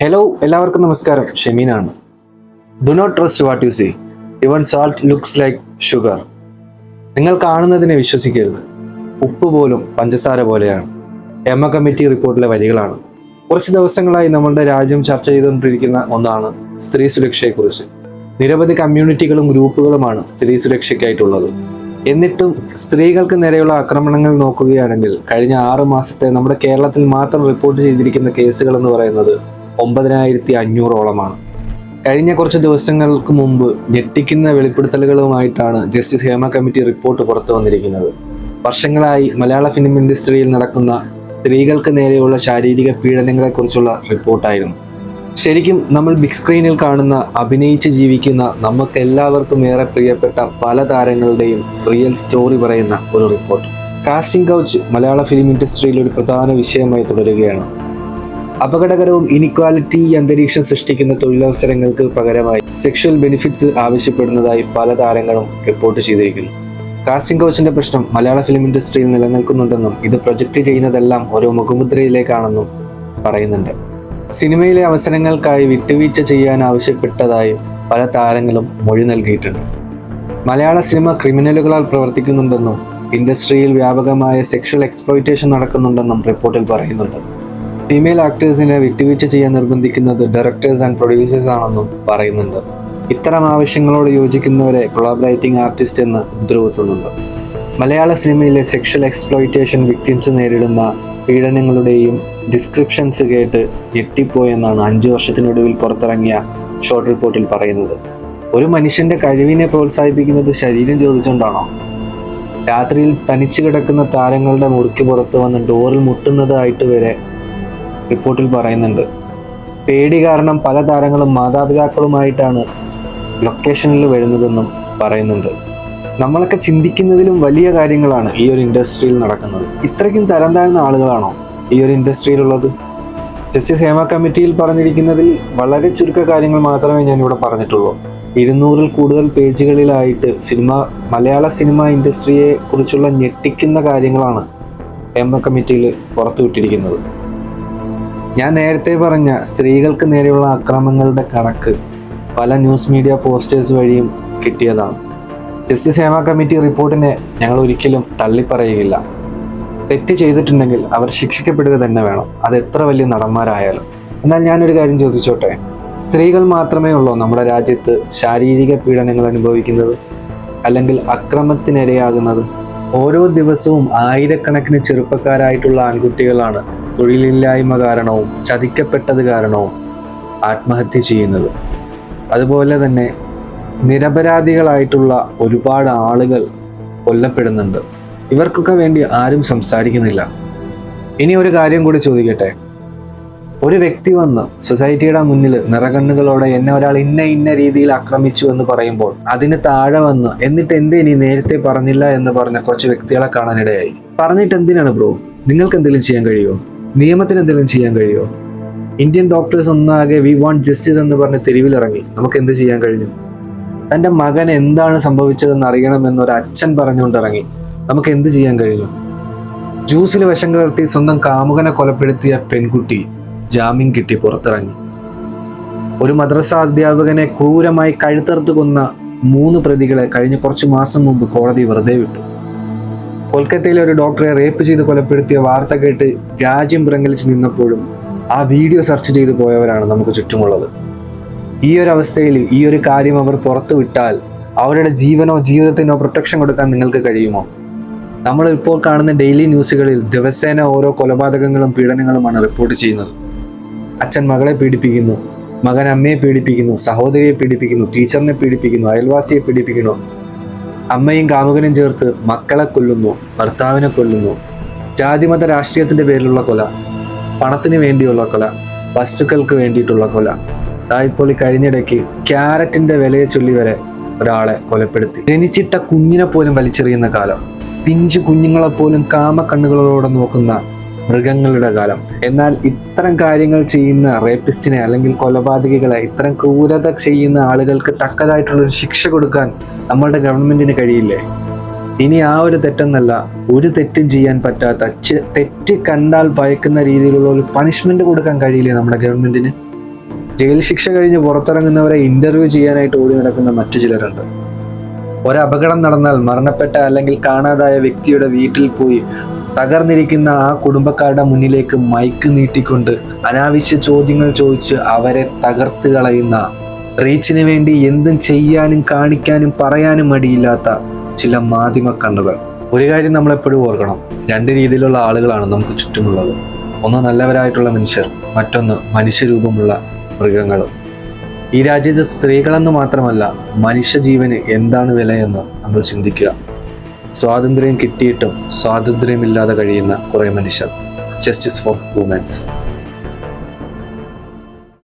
Hello, എല്ലാവർക്കും നമസ്കാരം. ഷെമീനാണ്. Do not trust what you see, even salt looks like sugar. നിങ്ങൾ കാണുന്നതിനെ വിശ്വസിക്കരുത്, ഉപ്പ് പോലും പഞ്ചസാര പോലെയാണ്. എമ്മ കമ്മിറ്റി റിപ്പോർട്ടിലെ വരികളാണ്. കുറച്ച് ദിവസങ്ങളായി നമ്മളുടെ രാജ്യം ചർച്ച ചെയ്തുകൊണ്ടിരിക്കുന്ന ഒന്നാണ് സ്ത്രീ സുരക്ഷയെക്കുറിച്ച്. നിരവധി കമ്മ്യൂണിറ്റികളും ഗ്രൂപ്പുകളുമാണ് സ്ത്രീ സുരക്ഷയ്ക്കായിട്ടുള്ളത്. എന്നിട്ടും സ്ത്രീകൾക്ക് നേരെയുള്ള ആക്രമണങ്ങൾ നോക്കുകയാണെങ്കിൽ കഴിഞ്ഞ 6 മാസത്തെ നമ്മുടെ കേരളത്തിൽ മാത്രം റിപ്പോർട്ട് ചെയ്തിരിക്കുന്ന കേസുകൾ എന്ന് പറയുന്നത് 9500ഓളമാണ്. കഴിഞ്ഞ കുറച്ച് ദിവസങ്ങൾക്ക് മുമ്പ് ഞെട്ടിക്കുന്ന വെളിപ്പെടുത്തലുകളുമായിട്ടാണ് ജസ്റ്റിസ് ഹേമ കമ്മിറ്റി റിപ്പോർട്ട് പുറത്തു വന്നിരിക്കുന്നത്. വർഷങ്ങളായി മലയാള ഫിലിം ഇൻഡസ്ട്രിയിൽ നടക്കുന്ന സ്ത്രീകൾക്ക് നേരെയുള്ള ശാരീരിക പീഡനങ്ങളെക്കുറിച്ചുള്ള റിപ്പോർട്ടായിരുന്നു. ശരിക്കും നമ്മൾ ബിഗ് സ്ക്രീനിൽ കാണുന്ന, അഭിനയിച്ച് ജീവിക്കുന്ന, നമുക്ക് എല്ലാവർക്കും ഏറെ പ്രിയപ്പെട്ട പല താരങ്ങളുടെയും റിയൽ സ്റ്റോറി പറയുന്ന ഒരു റിപ്പോർട്ട്. കാസ്റ്റിംഗ് കൗച്ച് മലയാള ഫിലിം ഇൻഡസ്ട്രിയിൽ ഒരു പ്രധാന വിഷയമായി തുടരുകയാണ്. അപകടകരവും ഇനിക്വാലിറ്റി അന്തരീക്ഷം സൃഷ്ടിക്കുന്ന തൊഴിലവസരങ്ങൾക്ക് പകരമായി സെക്ഷൽ ബെനിഫിറ്റ്സ് ആവശ്യപ്പെടുന്നതായി പല താരങ്ങളും റിപ്പോർട്ട് ചെയ്തിരിക്കുന്നു. കാസ്റ്റിംഗ് കൗച്ചിന്റെ പ്രശ്നം മലയാള ഫിലിം ഇൻഡസ്ട്രിയിൽ നിലനിൽക്കുന്നുണ്ടെന്നും ഇത് പ്രൊജക്റ്റ് ചെയ്യുന്നതെല്ലാം ഓരോ മുഖമുദ്രയിലേക്കാണെന്നും പറയുന്നുണ്ട്. സിനിമയിലെ അവസരങ്ങൾക്കായി വിട്ടുവീഴ്ച ചെയ്യാൻ ആവശ്യപ്പെട്ടതായി പല താരങ്ങളും മൊഴി നൽകിയിട്ടുണ്ട്. മലയാള സിനിമ ക്രിമിനലുകളാൽ പ്രവർത്തിക്കുന്നുണ്ടെന്നും ഇൻഡസ്ട്രിയിൽ വ്യാപകമായ സെക്ഷൽ എക്സ്പ്ലോയിറ്റേഷൻ നടക്കുന്നുണ്ടെന്നും റിപ്പോർട്ടിൽ പറയുന്നുണ്ട്. ഫീമെയിൽ ആക്ടേഴ്സിനെ വിട്ടുവീഴ്ച ചെയ്യാൻ നിർബന്ധിക്കുന്നത് ഡയറക്ടേഴ്സ് ആൻഡ് പ്രൊഡ്യൂസേഴ്സ് ആണെന്നും പറയുന്നുണ്ട്. ഇത്തരം ആവശ്യങ്ങളോട് യോജിക്കുന്നവരെ കൊളാബറേറ്റിംഗ് ആർട്ടിസ്റ്റ് എന്ന് മുദ്രകുത്തുന്നുണ്ട്. മലയാള സിനിമയിലെ സെക്ഷൽ എക്സ്പ്ലോയിറ്റേഷൻ വിക്ടിംസ് നേരിടുന്ന പീഡനങ്ങളുടെയും ഡിസ്ക്രിപ്ഷൻസ് കേട്ട് ഞെട്ടിപ്പോയെന്നാണ് 5 വർഷത്തിനൊടുവിൽ പുറത്തിറങ്ങിയ ഷോർട്ട് റിപ്പോർട്ടിൽ പറയുന്നത്. ഒരു മനുഷ്യന്റെ കഴിവിനെ പ്രോത്സാഹിപ്പിക്കുന്നത് ശരീരം ചോദിച്ചുകൊണ്ടാണോ? രാത്രിയിൽ തനിച്ചു കിടക്കുന്ന താരങ്ങളുടെ മുറിക്ക് പുറത്ത് വന്ന് ഡോറിൽ മുട്ടുന്നതായിട്ട് വരെ റിപ്പോർട്ടിൽ പറയുന്നുണ്ട്. പേടി കാരണം പല താരങ്ങളും മാതാപിതാക്കളുമായിട്ടാണ് ലൊക്കേഷനിൽ വരുന്നതെന്നും പറയുന്നുണ്ട്. നമ്മളൊക്കെ ചിന്തിക്കുന്നതിലും വലിയ കാര്യങ്ങളാണ് ഈ ഒരു ഇൻഡസ്ട്രിയിൽ നടക്കുന്നത്. ഇത്രയ്ക്കും തരം താഴ്ന്ന ആളുകളാണോ ഈ ഒരു ഇൻഡസ്ട്രിയിലുള്ളത്? ജസ്റ്റിസ് ഹേമ കമ്മിറ്റിയിൽ പറഞ്ഞിരിക്കുന്നതിൽ വളരെ ചുരുക്ക കാര്യങ്ങൾ മാത്രമേ ഞാനിവിടെ പറഞ്ഞിട്ടുള്ളൂ. 200-ൽ കൂടുതൽ പേജുകളിലായിട്ട് മലയാള സിനിമ ഇൻഡസ്ട്രിയെ കുറിച്ചുള്ള ഞെട്ടിക്കുന്ന കാര്യങ്ങളാണ് ഹേമ കമ്മിറ്റിയിൽ പുറത്തുവിട്ടിരിക്കുന്നത്. ഞാൻ നേരത്തെ പറഞ്ഞ സ്ത്രീകൾക്ക് നേരെയുള്ള അക്രമങ്ങളുടെ കണക്ക് പല ന്യൂസ് മീഡിയ പോസ്റ്റേഴ്സ് വഴിയും കിട്ടിയതാണ്. ജസ്റ്റിസ് ഹേമ കമ്മിറ്റി റിപ്പോർട്ടിനെ ഞങ്ങൾ ഒരിക്കലും തള്ളിപ്പറയുകയില്ല. തെറ്റ് ചെയ്തിട്ടുണ്ടെങ്കിൽ അവർ ശിക്ഷിക്കപ്പെടുക തന്നെ വേണം, അത് എത്ര വലിയ നടന്മാരായാലും. എന്നാൽ ഞാനൊരു കാര്യം ചോദിച്ചോട്ടെ, സ്ത്രീകൾ മാത്രമേ ഉള്ളൂ നമ്മുടെ രാജ്യത്ത് ശാരീരിക പീഡനങ്ങൾ അനുഭവിക്കുന്നത് അല്ലെങ്കിൽ അക്രമത്തിനിരയാകുന്നത്? ഓരോ ദിവസവും ആയിരക്കണക്കിന് ചെറുപ്പക്കാരായിട്ടുള്ള ആൺകുട്ടികളാണ് തൊഴിലില്ലായ്മ കാരണവും ചതിക്കപ്പെട്ടത് കാരണവും ആത്മഹത്യ ചെയ്യുന്നത്. അതുപോലെ തന്നെ നിരപരാധികളായിട്ടുള്ള ഒരുപാട് ആളുകൾ കൊല്ലപ്പെടുന്നുണ്ട്. ഇവർക്കൊക്കെ വേണ്ടി ആരും സംസാരിക്കുന്നില്ല. ഇനി ഒരു കാര്യം കൂടി ചോദിക്കട്ടെ, ഒരു വ്യക്തി വന്ന് സൊസൈറ്റിയുടെ മുന്നിൽ നിറകണ്ണുകളോടെ എന്നെ ഒരാൾ ഇന്ന രീതിയിൽ ആക്രമിച്ചു എന്ന് പറയുമ്പോൾ അതിന് താഴെ വന്ന് എന്നിട്ട് എന്തേ നീ നേരത്തെ പറഞ്ഞില്ല എന്ന് പറഞ്ഞ കുറച്ച് വ്യക്തികളെ കാണാനിടയായി. പറഞ്ഞിട്ട് എന്തിനാണ് ബ്രോ? നിങ്ങൾക്ക് എന്തെങ്കിലും ചെയ്യാൻ കഴിയുമോ? നിയമത്തിന് എന്തെങ്കിലും ചെയ്യാൻ കഴിയുമോ? ഇന്ത്യൻ ഡോക്ടേഴ്സ് ഒന്നാകെ വി വാണ്ട് ജസ്റ്റിസ് എന്ന് പറഞ്ഞ് തെരുവിലിറങ്ങി. നമുക്ക് എന്ത് ചെയ്യാൻ കഴിഞ്ഞു? തൻ്റെ മകൻ എന്താണ് സംഭവിച്ചതെന്ന് അറിയണമെന്നൊരു അച്ഛൻ പറഞ്ഞുകൊണ്ടിറങ്ങി. നമുക്ക് എന്ത് ചെയ്യാൻ കഴിഞ്ഞു? ജ്യൂസിൽ വിഷം കലർത്തി സ്വന്തം കാമുകനെ കൊലപ്പെടുത്തിയ പെൺകുട്ടി ജാമ്യം കിട്ടി പുറത്തിറങ്ങി. ഒരു മദ്രസ അധ്യാപകനെ ക്രൂരമായി കഴുത്തറുത്ത് കൊന്ന 3 പ്രതികളെ കഴിഞ്ഞ കുറച്ച് മാസം മുമ്പ് കോടതി വെറുതെ വിട്ടു. കൊൽക്കത്തയിലെ ഒരു ഡോക്ടറെ റേപ്പ് ചെയ്ത് കൊലപ്പെടുത്തിയ വാർത്ത കേട്ട് രാജ്യം പിറങ്ങലിച്ച് നിന്നപ്പോഴും ആ വീഡിയോ സെർച്ച് ചെയ്ത് പോയവരാണ് നമുക്ക് ചുറ്റുമുള്ളത്. ഈ ഒരു അവസ്ഥയിൽ ഈ ഒരു കാര്യം അവർ പുറത്തു വിട്ടാൽ അവരുടെ ജീവനോ ജീവിതത്തിനോ പ്രൊട്ടക്ഷൻ കൊടുക്കാൻ നിങ്ങൾക്ക് കഴിയുമോ? നമ്മൾ ഇപ്പോൾ കാണുന്ന ഡെയിലി ന്യൂസുകളിൽ ദിവസേന ഓരോ കൊലപാതകങ്ങളും പീഡനങ്ങളുമാണ് റിപ്പോർട്ട് ചെയ്യുന്നത്. അച്ഛൻ മകളെ പീഡിപ്പിക്കുന്നു, മകൻ അമ്മയെ പീഡിപ്പിക്കുന്നു, സഹോദരിയെ പീഡിപ്പിക്കുന്നു, ടീച്ചറിനെ പീഡിപ്പിക്കുന്നു, അയൽവാസിയെ പീഡിപ്പിക്കുന്നു, അമ്മയും കാമുകനും ചേർത്ത് മക്കളെ കൊല്ലുന്നു, ഭർത്താവിനെ കൊല്ലുന്നു. ജാതിമത രാഷ്ട്രീയത്തിന്റെ പേരിലുള്ള കൊല, പണത്തിന് വേണ്ടിയുള്ള കൊല, വസ്തുക്കൾക്ക് വേണ്ടിയിട്ടുള്ള കൊല. ഇപ്പോൾ കഴിഞ്ഞിടയ്ക്ക് ക്യാരറ്റിന്റെ വിലയെ ചൊല്ലി വരെ ഒരാളെ കൊലപ്പെടുത്തി. ജനിച്ചിട്ട കുഞ്ഞിനെ പോലും വലിച്ചെറിയുന്ന കാലം, പിഞ്ചു കുഞ്ഞുങ്ങളെപ്പോലും കാമക്കണ്ണുകളോടെ നോക്കുന്ന മൃഗങ്ങളുടെ കാലം. എന്നാൽ ഇത്തരം കാര്യങ്ങൾ ചെയ്യുന്ന റേപ്പിസ്റ്റിനെ അല്ലെങ്കിൽ കൊലപാതകികളെ, ഇത്തരം ക്രൂരത ചെയ്യുന്ന ആളുകൾക്ക് തക്കതായിട്ടുള്ളൊരു ശിക്ഷ കൊടുക്കാൻ നമ്മളുടെ ഗവൺമെന്റിന് കഴിയില്ലേ? ഇനി ആ ഒരു തെറ്റെന്നല്ല, ഒരു തെറ്റും ചെയ്യാൻ പറ്റാത്ത, തെറ്റ് കണ്ടാൽ ഭയക്കുന്ന രീതിയിലുള്ള ഒരു പണിഷ്മെന്റ് കൊടുക്കാൻ കഴിയില്ലേ നമ്മുടെ ഗവൺമെന്റിന്? ജയിൽ ശിക്ഷ കഴിഞ്ഞ് പുറത്തിറങ്ങുന്നവരെ ഇന്റർവ്യൂ ചെയ്യാനായിട്ട് ഓടി നടക്കുന്ന മറ്റു ചിലരുണ്ട്. ഒരപകടം നടന്നാൽ മരണപ്പെട്ട അല്ലെങ്കിൽ കാണാതായ വ്യക്തിയുടെ വീട്ടിൽ പോയി തകർന്നിരിക്കുന്ന ആ കുടുംബക്കാരുടെ മുന്നിലേക്ക് മൈക്ക് നീട്ടിക്കൊണ്ട് അനാവശ്യ ചോദ്യങ്ങൾ ചോദിച്ച് അവരെ തകർത്ത് കളയുന്ന, റീച്ചിന് വേണ്ടി എന്തും ചെയ്യാനും കാണിക്കാനും പറയാനും മടിയില്ലാത്ത ചില മാധ്യമ കണ്ണുകൾ. ഒരു കാര്യം നമ്മൾ എപ്പോഴും ഓർക്കണം, രണ്ട് രീതിയിലുള്ള ആളുകളാണ് നമുക്ക് ചുറ്റുമുള്ളത്. ഒന്ന് നല്ലവരായിട്ടുള്ള മനുഷ്യർ, മറ്റൊന്ന് മനുഷ്യരൂപമുള്ള മൃഗങ്ങളും. ഈ രാജ്യത്ത് സ്ത്രീകളെന്ന് മാത്രമല്ല മനുഷ്യജീവന് എന്താണ് വിലയെന്ന് നമ്മൾ ചിന്തിക്കുക. സ്വാതന്ത്ര്യം കിട്ടിയിട്ടും സ്വാതന്ത്ര്യമില്ലാതെ കഴിയുന്ന കുറേ മനുഷ്യർ. Justice for women's.